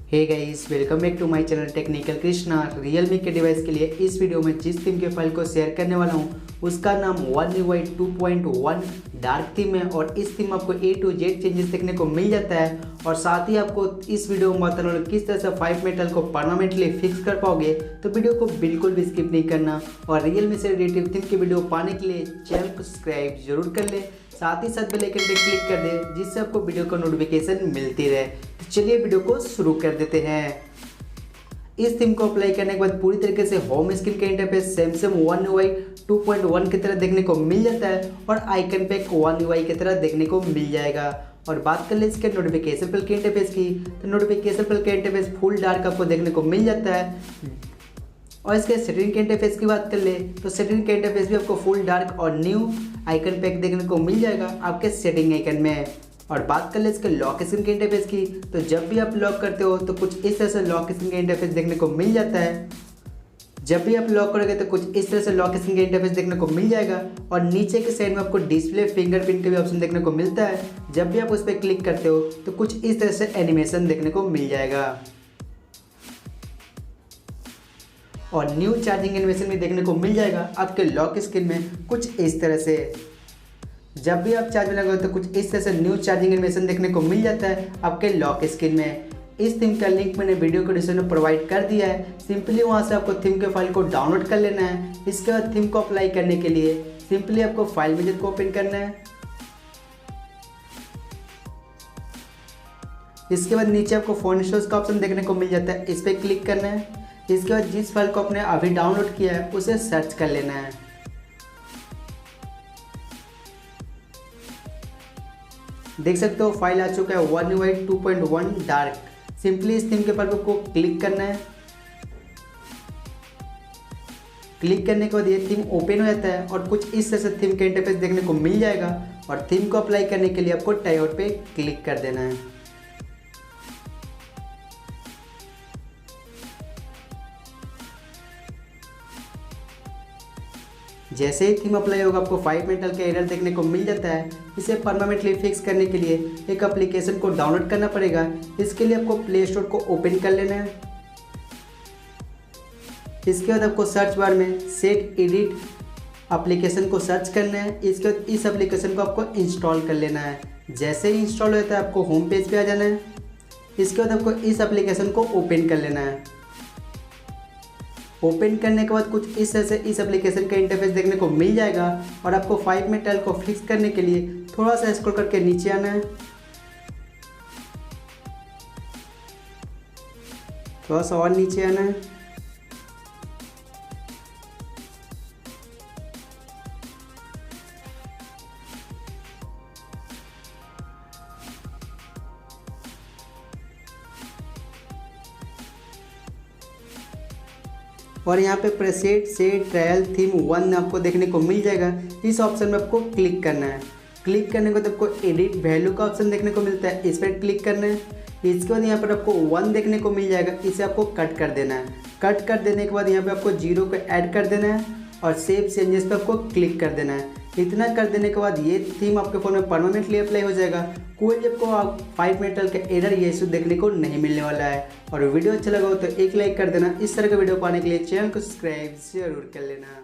Hey guys, welcome back to my channel technical Krishna. Realme के device के लिए इस वीडियो में जिस थीम के फाइल को शेयर करने वाला हूं उसका नाम Miui 2.1 डार्क थीम है और इस थीम में आपको A to Z चेंजेस देखने को मिल जाता है। और साथ ही आपको इस वीडियो में बताने वाला किस तरह से 5 मेटल को परमानेंटली फिक्स कर पाओगे, तो वीडियो को बिल्कुल भी स्किप नहीं करना। और रियलमी से रिलेटेड थीम के वीडियो पाने के लिए चैनल को सब्सक्राइब जरूर कर ले, साथ ही साथ बेल आइकन पे क्लिक कर दे जिससे आपको वीडियो का नोटिफिकेशन मिलती रहे। तो चलिए वीडियो को शुरू कर देते हैं। इस थीम को अप्लाई करने के बाद पूरी तरीके से होम स्क्रीन का इंटरफेस सैमसंग One UI 2.1 की तरह देखने को मिल जाता है और आइकन पे एक One UI की तरह देखने को मिल जाएगा। और बात कर ले इसके नोटिफिकेशन पैनल के इंटरफेस की, तो नोटिफिकेशन पैनल का इंटरफेस फुल डार्क आपको देखने को मिल जाता है। और इसके सेटिंग के इंटरफेस की बात कर ले तो सेटिंग का इंटरफेस भी आपको फुल डार्क और न्यू आइकन पैक देखने को मिल जाएगा आपके सेटिंग आइकन में। और बात कर ले इसके लॉक स्क्रीन के इंटरफेस की, तो जब भी आप लॉक करते हो तो कुछ इस तरह से लॉक स्क्रीन का इंटरफेस देखने को मिल जाता है। जब भी आप लॉक करोगे तो कुछ इस तरह से लॉक स्क्रीन का इंटरफेस देखने को मिल जाएगा। और नीचे के साइड में आपको डिस्प्ले फिंगरप्रिंट का भी ऑप्शन देखने को मिलता है। जब भी आप उस पर क्लिक करते हो तो कुछ इस तरह से एनिमेशन देखने को मिल जाएगा और न्यू चार्जिंग एनिमेशन भी देखने को मिल जाएगा आपके लॉक स्क्रीन में कुछ इस तरह से। जब भी आप चार्ज में लगाओ तो कुछ इस तरह से न्यू चार्जिंग एनिमेशन देखने को मिल जाता है आपके लॉक स्क्रीन में। इस थीम का लिंक मैंने वीडियो को डिस्क्रिप्शन में प्रोवाइड कर दिया है, सिंपली वहां से आपको थीम के फाइल को डाउनलोड कर लेना है। इसके बाद थीम को अप्लाई करने के लिए सिंपली आपको फाइल मेनेजर को ओपन करना है। इसके बाद नीचे आपको फोन स्टोरेज का ऑप्शन देखने को मिल जाता है, इस पर क्लिक करना है। इसके बाद जिस फाइल को आपने अभी डाउनलोड किया है उसे सर्च कर लेना है। देख सकते हो फाइल आ चुका है One UI 2.1 डार्क। सिंपली इस थीम के पर को क्लिक करना है। क्लिक करने के बाद ये थीम ओपन हो जाता है और कुछ इस तरह से थीम का इंटरफेस देखने को मिल जाएगा। और थीम को अप्लाई करने के लिए आपको टाइप पे क्लिक कर देना है। जैसे ही थीम अप्लाई होगा आपको 5 मेटल का एरर देखने को मिल जाता है। इसे परमानेंटली फिक्स करने के लिए एक एप्लीकेशन को डाउनलोड करना पड़ेगा। इसके लिए आपको प्ले स्टोर को ओपन कर लेना है। इसके बाद आपको सर्च बार में सेट एडिट एप्लीकेशन को सर्च करना है। इसके बाद इस एप्लीकेशन को आपको इंस्टॉल कर लेना है। जैसे ही इंस्टॉल होता है आपको होम पेज पे आ जाना है। इसके बाद आपको इस एप्लीकेशन को ओपन कर लेना है। ओपन करने के बाद कुछ इस तरह से इस एप्लीकेशन का इंटरफेस देखने को मिल जाएगा। और आपको 5 मेटल को फिक्स करने के लिए थोड़ा सा स्क्रॉल करके नीचे आना है, थोड़ा सा और नीचे आना है। और यहाँ पे प्रेसेट से ट्रायल थीम 1 आपको देखने को मिल जाएगा। इस ऑप्शन में आपको क्लिक करना है। क्लिक करने के बाद आपको एडिट वैल्यू का ऑप्शन देखने को मिलता है, इस पर क्लिक करना है। इसके बाद यहाँ पर आपको 1 देखने को मिल जाएगा, इसे आपको कट कर देना है। कट कर देने के बाद यहाँ पे आपको 0 को ऐड कर देना है और सेव चेंजेस पे आपको क्लिक कर देना है। इतना कर देने के बाद ये थीम आपके फ़ोन में परमानेंटली अप्लाई हो जाएगा। कोई भी आपको 5 मेटल का एरर ये इशू देखने को नहीं मिलने वाला है। और वीडियो अच्छा लगा हो तो एक लाइक कर देना। इस तरह का वीडियो पाने के लिए चैनल को सब्सक्राइब जरूर कर लेना।